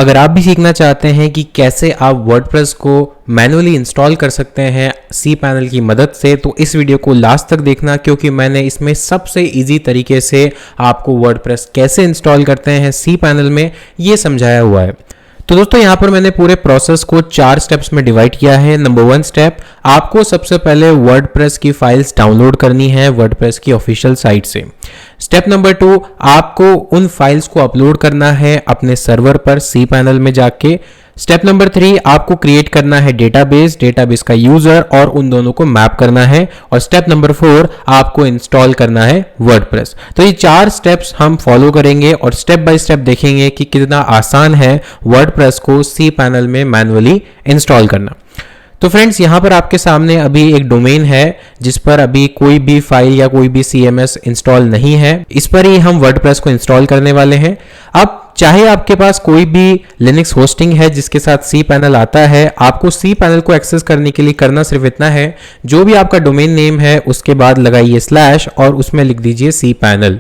अगर आप भी सीखना चाहते हैं कि कैसे आप वर्डप्रेस को मैनुअली इंस्टॉल कर सकते हैं cPanel की मदद से, तो इस वीडियो को लास्ट तक देखना, क्योंकि मैंने इसमें सबसे इजी तरीके से आपको वर्डप्रेस कैसे इंस्टॉल करते हैं cPanel में ये समझाया हुआ है। तो दोस्तों यहाँ पर मैंने पूरे प्रोसेस को 4 स्टेप्स में डिवाइड किया है। नंबर 1 स्टेप, आपको सबसे पहले वर्डप्रेस की फाइल्स डाउनलोड करनी है वर्डप्रेस की ऑफिशियल साइट से। स्टेप नंबर 2, आपको उन फाइल्स को अपलोड करना है अपने सर्वर पर cPanel में जाके। स्टेप नंबर 3, आपको क्रिएट करना है डेटाबेस का यूजर और उन दोनों को मैप करना है। और स्टेप नंबर 4, आपको इंस्टॉल करना है वर्डप्रेस। तो ये 4 स्टेप्स हम फॉलो करेंगे और स्टेप बाय स्टेप देखेंगे कि कितना आसान है वर्डप्रेस को cPanel में मैनुअली इंस्टॉल करना। तो फ्रेंड्स, यहाँ पर आपके सामने अभी एक डोमेन है जिस पर अभी कोई भी फाइल या कोई भी CMS इंस्टॉल नहीं है। इस पर ही हम वर्डप्रेस को इंस्टॉल करने वाले हैं। अब चाहे आपके पास कोई भी लिनक्स होस्टिंग है जिसके साथ cPanel आता है, आपको cPanel को एक्सेस करने के लिए करना सिर्फ इतना है, जो भी आपका डोमेन नेम है उसके बाद लगाइए स्लैश और उसमें लिख दीजिए cPanel।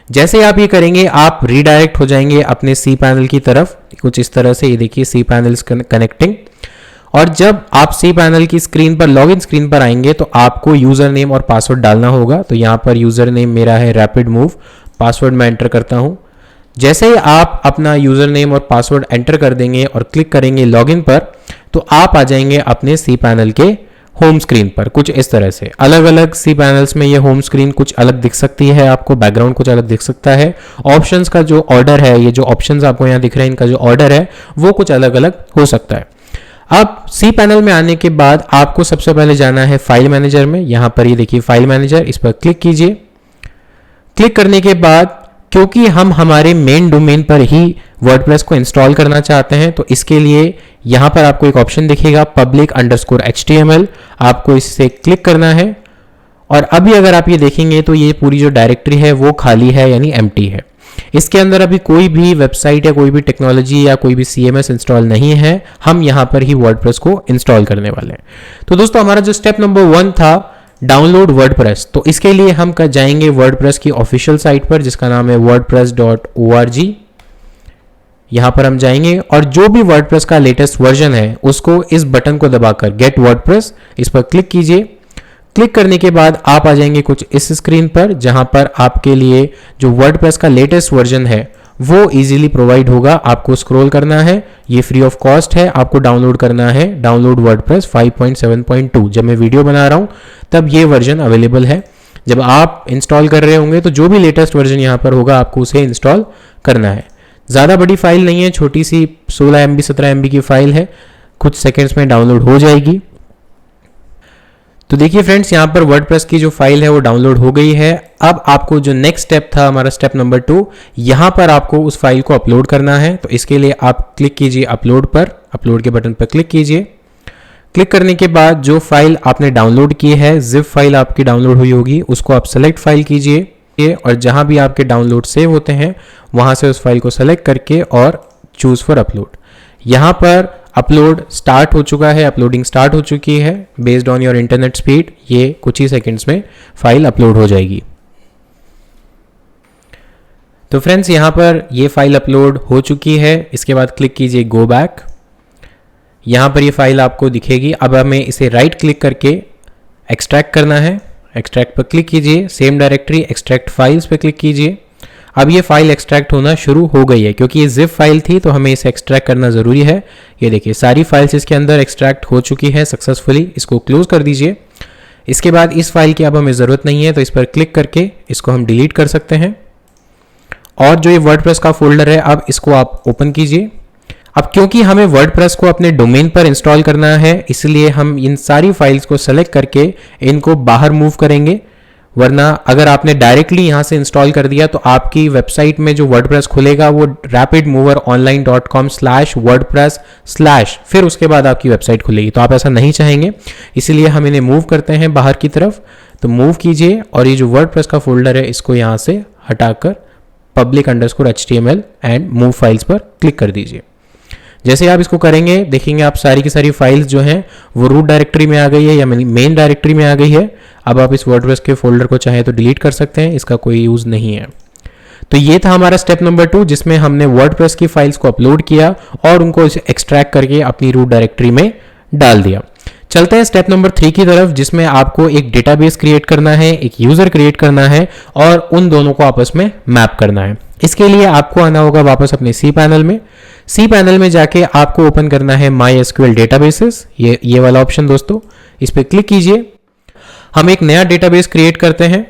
जैसे आप ये करेंगे आप रीडायरेक्ट हो जाएंगे अपने cPanel की तरफ। कुछ इस तरह से ये देखिए cPanel कनेक्टिंग। और जब आप cPanel की स्क्रीन पर, लॉगिन स्क्रीन पर आएंगे तो आपको यूजर नेम और पासवर्ड डालना होगा। तो यहाँ पर यूजर नेम मेरा है रैपिड मूव, पासवर्ड मैं एंटर करता हूँ। जैसे ही आप अपना यूजर नेम और पासवर्ड एंटर कर देंगे और क्लिक करेंगे लॉगिन पर, तो आप आ जाएंगे अपने cPanel के होम स्क्रीन पर। कुछ इस तरह से अलग अलग cPanels में ये होम स्क्रीन कुछ अलग दिख सकती है, आपको बैकग्राउंड कुछ अलग दिख सकता है। ऑप्शंस का जो ऑर्डर है, ये जो ऑप्शंस आपको यहाँ दिख रहे हैं, इनका जो ऑर्डर है वो कुछ अलग अलग हो सकता है। अब cPanel में आने के बाद आपको सबसे पहले जाना है फाइल मैनेजर में। यहाँ पर ये देखिए फाइल मैनेजर, इस पर क्लिक कीजिए। क्लिक करने के बाद, क्योंकि हम हमारे मेन डोमेन पर ही वर्डप्रेस को इंस्टॉल करना चाहते हैं, तो इसके लिए यहाँ पर आपको एक ऑप्शन दिखेगा public_html, आपको इससे क्लिक करना है। और अभी अगर आप ये देखेंगे तो ये पूरी जो डायरेक्टरी है वो खाली है, यानी एम्प्टी है। इसके अंदर अभी कोई भी वेबसाइट या कोई भी टेक्नोलॉजी या कोई भी CMS इंस्टॉल नहीं है। हम यहाँ पर ही वर्डप्रेस को इंस्टॉल करने वाले हैं। तो दोस्तों, हमारा जो स्टेप नंबर 1 था डाउनलोड वर्डप्रेस, तो इसके लिए हम जाएंगे वर्डप्रेस की ऑफिशियल साइट पर जिसका नाम है wordpress.org। यहाँ पर हम जाएंगे और जो भी वर्डप्रेस का लेटेस्ट वर्जन है उसको इस बटन को दबाकर गेट वर्डप्रेस, इस पर क्लिक कीजिए। क्लिक करने के बाद आप आ जाएंगे कुछ इस स्क्रीन पर, जहां पर आपके लिए जो वर्डप्रेस का लेटेस्ट वर्जन है वो इजीली प्रोवाइड होगा। आपको स्क्रॉल करना है, ये फ्री ऑफ कॉस्ट है, आपको डाउनलोड करना है डाउनलोड वर्डप्रेस 5.7.2। जब मैं वीडियो बना रहा हूं तब ये वर्जन अवेलेबल है। जब आप इंस्टॉल कर रहे होंगे तो जो भी लेटेस्ट वर्जन यहाँ पर होगा आपको उसे इंस्टॉल करना है। ज़्यादा बड़ी फाइल नहीं है, छोटी सी 16 MB 17 MB की फाइल है, कुछ सेकेंड्स में डाउनलोड हो जाएगी। तो देखिए फ्रेंड्स, यहाँ पर वर्डप्रेस की जो फाइल है वो डाउनलोड हो गई है। अब आपको जो नेक्स्ट स्टेप था हमारा स्टेप नंबर 2, यहाँ पर आपको उस फाइल को अपलोड करना है। तो इसके लिए आप क्लिक कीजिए अपलोड पर, अपलोड के बटन पर क्लिक कीजिए। क्लिक करने के बाद जो फाइल आपने डाउनलोड की है, जिप फाइल आपकी डाउनलोड हुई होगी, उसको आप सेलेक्ट फाइल कीजिए और जहाँ भी आपके डाउनलोड सेव होते हैं वहाँ से उस फाइल को सेलेक्ट करके और चूज फॉर अपलोड। यहाँ पर अपलोड स्टार्ट हो चुका है, अपलोडिंग स्टार्ट हो चुकी है। Based on your internet speed ये कुछ ही सेकंड्स में फाइल अपलोड हो जाएगी। तो फ्रेंड्स, यहाँ पर ये फाइल अपलोड हो चुकी है। इसके बाद क्लिक कीजिए गो बैक। यहाँ पर ये फाइल आपको दिखेगी। अब हमें इसे राइट क्लिक करके एक्सट्रैक्ट करना है। एक्सट्रैक्ट पर क्लिक कीजिए, सेम डायरेक्टरी एक्सट्रैक्ट फाइल्स पर क्लिक कीजिए। अब ये फाइल एक्सट्रैक्ट होना शुरू हो गई है, क्योंकि ये जिप फाइल थी तो हमें इसे एक्सट्रैक्ट करना ज़रूरी है। ये देखिए सारी फाइल्स इसके अंदर एक्सट्रैक्ट हो चुकी है सक्सेसफुली। इसको क्लोज कर दीजिए। इसके बाद इस फाइल की अब हमें ज़रूरत नहीं है, तो इस पर क्लिक करके इसको हम डिलीट कर सकते हैं। और जो ये वर्डप्रेस का फोल्डर है, अब इसको आप ओपन कीजिए। अब क्योंकि हमें वर्डप्रेस को अपने डोमेन पर इंस्टॉल करना है, इसलिए हम इन सारी फाइल्स को सेलेक्ट करके इनको बाहर मूव करेंगे। वरना अगर आपने डायरेक्टली यहाँ से इंस्टॉल कर दिया तो आपकी वेबसाइट में जो वर्डप्रेस खुलेगा वो rapidmoveronline.com/wordpress/ फिर उसके बाद आपकी वेबसाइट खुलेगी। तो आप ऐसा नहीं चाहेंगे, इसीलिए हम इन्हें मूव करते हैं बाहर की तरफ। तो मूव कीजिए और ये जो वर्डप्रेस का फोल्डर है इसको यहाँ से हटाकर public_html एंड मूव फाइल्स पर क्लिक कर दीजिए। जैसे आप इसको करेंगे देखेंगे आप सारी की सारी फाइल्स जो हैं वो रूट डायरेक्टरी में आ गई है या मेन डायरेक्टरी में आ गई है। अब आप इस वर्डप्रेस के फोल्डर को चाहे तो डिलीट कर सकते हैं, इसका कोई यूज़ नहीं है। तो ये था हमारा स्टेप नंबर 2, जिसमें हमने वर्डप्रेस की फाइल्स को अपलोड किया और उनको एक्सट्रैक्ट करके अपनी रूट डायरेक्टरी में डाल दिया। चलते हैं स्टेप नंबर 3 की तरफ, जिसमें आपको एक डेटाबेस क्रिएट करना है, एक यूजर क्रिएट करना है और उन दोनों को आपस में मैप करना है। इसके लिए आपको आना होगा वापस अपने सी पैनल में। सी पैनल में जाके आपको ओपन करना है MySQL डेटाबेसेस, ये वाला ऑप्शन दोस्तों, इस पर क्लिक कीजिए। हम एक नया डेटाबेस क्रिएट करते हैं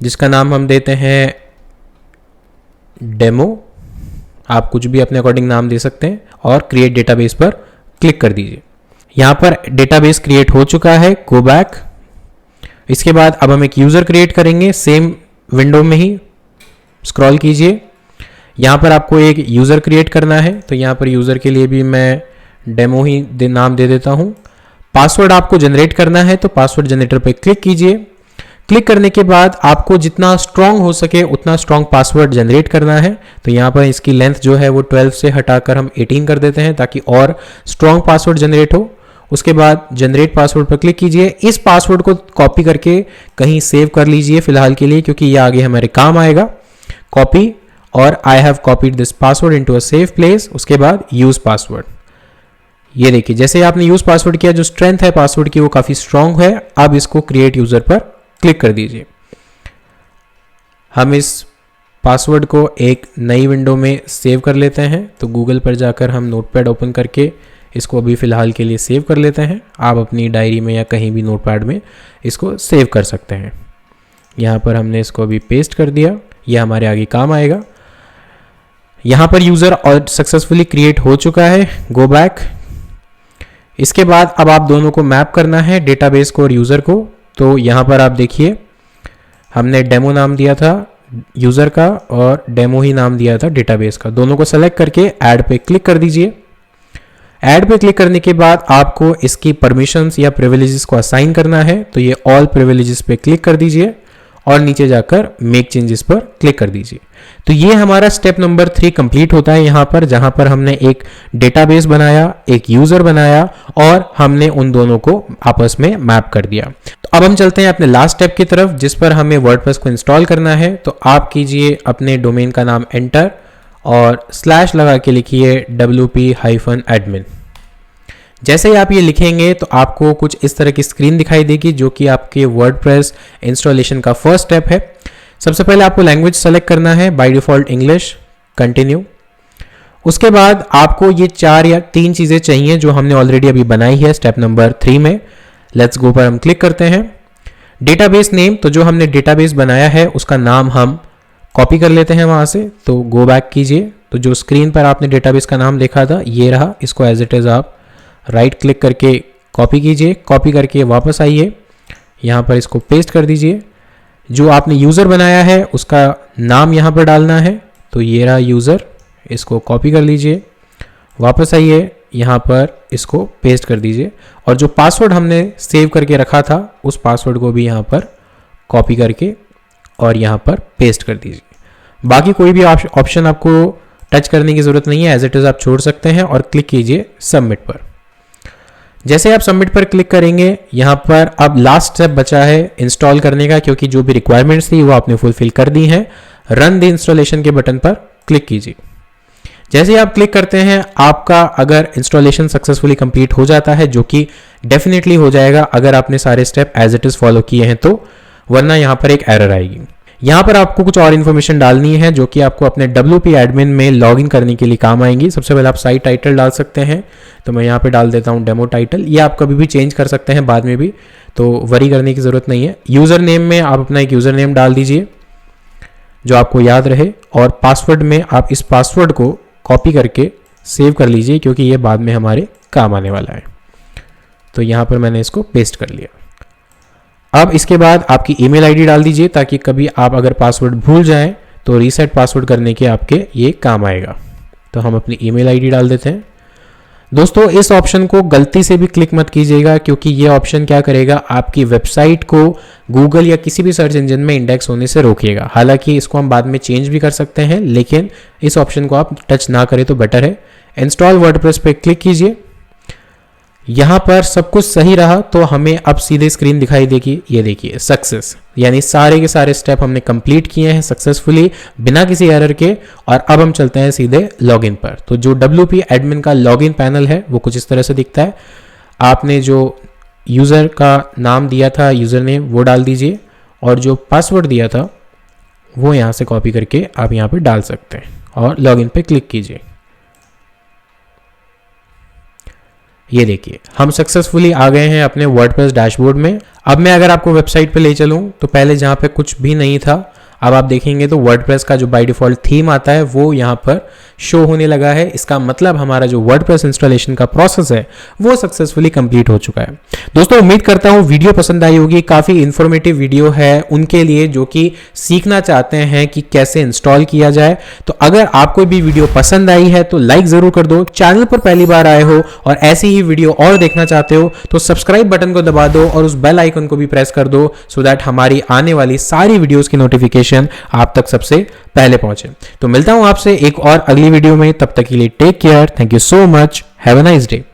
जिसका नाम हम देते हैं डेमो। आप कुछ भी अपने अकॉर्डिंग नाम दे सकते हैं और क्रिएट डेटाबेस पर क्लिक कर दीजिए। यहां पर डेटाबेस क्रिएट हो चुका है, गो बैक। इसके बाद अब हम एक यूजर क्रिएट करेंगे, सेम विंडो में ही स्क्रॉल कीजिए। यहां पर आपको एक यूजर क्रिएट करना है, तो यहां पर यूजर के लिए भी मैं डेमो ही नाम दे देता हूं। पासवर्ड आपको जनरेट करना है, तो पासवर्ड जनरेटर पर क्लिक कीजिए। क्लिक करने के बाद आपको जितना स्ट्रांग हो सके उतना स्ट्रांग पासवर्ड जनरेट करना है। तो यहाँ पर इसकी लेंथ जो है वो 12 से हटाकर हम 18 कर देते हैं ताकि और स्ट्रांग पासवर्ड जनरेट हो। उसके बाद जनरेट पासवर्ड पर क्लिक कीजिए। इस पासवर्ड को कॉपी करके कहीं सेव कर लीजिए फिलहाल के लिए, क्योंकि ये आगे हमारे काम आएगा। कॉपी और I have copied this password into a safe place. उसके बाद यूज पासवर्ड। ये देखिए, जैसे आपने यूज पासवर्ड किया, जो स्ट्रेंथ है पासवर्ड की वो काफी स्ट्रांग है। अब इसको क्रिएट यूजर पर क्लिक कर दीजिए। हम इस पासवर्ड को एक नई विंडो में सेव कर लेते हैं। तो गूगल पर जाकर हम नोटपैड ओपन करके इसको अभी फ़िलहाल के लिए सेव कर लेते हैं। आप अपनी डायरी में या कहीं भी नोटपैड में इसको सेव कर सकते हैं। यहाँ पर हमने इसको अभी पेस्ट कर दिया, यह हमारे आगे काम आएगा। यहाँ पर यूज़र और सक्सेसफुली क्रिएट हो चुका है, गो बैक। इसके बाद अब आप दोनों को मैप करना है, डेटाबेस को और यूज़र को। तो यहाँ पर आप देखिए, हमने डेमो नाम दिया था यूज़र का और डेमो ही नाम दिया था डेटाबेस का। दोनों को सेलेक्ट करके ऐड पे क्लिक कर दीजिए। ऐड पे क्लिक करने के बाद आपको इसकी परमिशंस या प्रिविलेजेस को असाइन करना है। तो ये ऑल प्रिविलेजेस पे क्लिक कर दीजिए और नीचे जाकर मेक चेंजेस पर क्लिक कर दीजिए। तो ये हमारा स्टेप नंबर 3 कंप्लीट होता है यहाँ पर, जहाँ पर हमने एक डेटाबेस बनाया, एक यूज़र बनाया और हमने उन दोनों को आपस में मैप कर दिया। तो अब हम चलते हैं अपने लास्ट स्टेप की तरफ, जिस पर हमें वर्डप्रेस को इंस्टॉल करना है। तो आप कीजिए अपने डोमेन का नाम एंटर और स्लैश लगा के लिखिए wp-admin। जैसे ही आप ये लिखेंगे तो आपको कुछ इस तरह की स्क्रीन दिखाई देगी, जो कि आपके वर्डप्रेस इंस्टॉलेशन का फर्स्ट स्टेप है। सबसे पहले आपको लैंग्वेज सेलेक्ट करना है, बाय डिफॉल्ट इंग्लिश, कंटिन्यू। उसके बाद आपको ये 4 या 3 चीज़ें चाहिए जो हमने ऑलरेडी अभी बनाई है स्टेप नंबर 3 में। लेट्स गो पर हम क्लिक करते हैं। डेटाबेस नेम, तो जो हमने डेटाबेस बनाया है उसका नाम हम कॉपी कर लेते हैं वहाँ से। तो गो बैक कीजिए। तो जो स्क्रीन पर आपने डेटाबेस का नाम लिखा था ये रहा, इसको एज इट इज़ आप राइट क्लिक करके कॉपी कीजिए। कॉपी करके वापस आइए, यहाँ पर इसको पेस्ट कर दीजिए। जो आपने यूज़र बनाया है उसका नाम यहाँ पर डालना है। तो ये रहा यूज़र, इसको कॉपी कर लीजिए, वापस आइए, यहाँ पर इसको पेस्ट कर दीजिए। और जो पासवर्ड हमने सेव करके रखा था उस पासवर्ड को भी यहाँ पर कॉपी करके और यहाँ पर पेस्ट कर दीजिए। बाकी कोई भी ऑप्शन आपको टच करने की ज़रूरत नहीं है, एज इट इज़ आप छोड़ सकते हैं और क्लिक कीजिए सबमिट पर। जैसे आप सबमिट पर क्लिक करेंगे, यहाँ पर अब लास्ट स्टेप बचा है इंस्टॉल करने का, क्योंकि जो भी रिक्वायरमेंट्स थी वो आपने फुलफिल कर दी हैं। रन द इंस्टॉलेशन के बटन पर क्लिक कीजिए। जैसे ही आप क्लिक करते हैं, आपका अगर इंस्टॉलेशन सक्सेसफुली कंप्लीट हो जाता है, जो कि डेफिनेटलॉ हो जाएगा अगर आपने सारे step as it is follow किए हैं तो, वरना यहाँ पर एक एरर आएगी। यहाँ पर आपको कुछ और इन्फॉर्मेशन डालनी है जो कि आपको अपने wp-admin में लॉगिन करने के लिए काम आएंगी। सबसे पहले आप साइट टाइटल डाल सकते हैं। तो मैं यहाँ पे डाल देता हूँ डेमो टाइटल। ये आप कभी भी चेंज कर सकते हैं बाद में भी, तो वरी करने की ज़रूरत नहीं है। यूज़र नेम में आप अपना एक यूज़र नेम डाल दीजिए जो आपको याद रहे, और पासवर्ड में आप इस पासवर्ड को कॉपी करके सेव कर लीजिए, क्योंकि ये बाद में हमारे काम आने वाला है। तो यहाँ पर मैंने इसको पेस्ट कर लिया। अब इसके बाद आपकी ईमेल आईडी डाल दीजिए, ताकि कभी आप अगर पासवर्ड भूल जाएं तो रीसेट पासवर्ड करने के आपके ये काम आएगा। तो हम अपनी ईमेल आईडी डाल देते हैं। दोस्तों, इस ऑप्शन को गलती से भी क्लिक मत कीजिएगा, क्योंकि ये ऑप्शन क्या करेगा, आपकी वेबसाइट को गूगल या किसी भी सर्च इंजन में इंडेक्स होने से रोकेगा। हालांकि इसको हम बाद में चेंज भी कर सकते हैं, लेकिन इस ऑप्शन को आप टच ना करें तो बेटर है। इंस्टॉल वर्डप्रेस पे क्लिक कीजिए। यहाँ पर सब कुछ सही रहा तो हमें अब सीधे स्क्रीन दिखाई देगी, ये देखिए सक्सेस, यानी सारे के सारे स्टेप हमने कंप्लीट किए हैं सक्सेसफुली बिना किसी एरर के। और अब हम चलते हैं सीधे लॉगिन पर। तो जो WP एडमिन का लॉगिन पैनल है वो कुछ इस तरह से दिखता है। आपने जो यूज़र का नाम दिया था, यूज़र नेम, वो डाल दीजिए और जो पासवर्ड दिया था वो यहाँ से कॉपी करके आप यहाँ पे डाल सकते हैं और लॉगिन पे क्लिक कीजिए। ये देखिए हम सक्सेसफुली आ गए हैं अपने वर्डप्रेस डैशबोर्ड में। अब मैं अगर आपको वेबसाइट पे ले चलूँ तो पहले जहाँ पे कुछ भी नहीं था, अब आप देखेंगे तो वर्डप्रेस का जो बाय डिफ़ॉल्ट थीम आता है वो यहाँ पर शो होने लगा है। इसका मतलब हमारा जो वर्डप्रेस इंस्टॉलेशन का प्रोसेस है वो सक्सेसफुली कंप्लीट हो चुका है। दोस्तों उम्मीद करता हूँ वीडियो पसंद आई होगी। काफ़ी इंफॉर्मेटिव वीडियो है उनके लिए जो कि सीखना चाहते हैं कि कैसे इंस्टॉल किया जाए। तो अगर आपको भी वीडियो पसंद आई है तो लाइक ज़रूर कर दो। चैनल पर पहली बार आए हो और ऐसी ही वीडियो और देखना चाहते हो तो सब्सक्राइब बटन को दबा दो और उस बेल आइकन को भी प्रेस कर दो सो दैट हमारी आने वाली सारी वीडियोज़ की नोटिफिकेशन आप तक सबसे पहले पहुंचे। तो मिलता हूं आपसे एक और अगली वीडियो में, तब तक के लिए take care, thank you so much, have a nice day.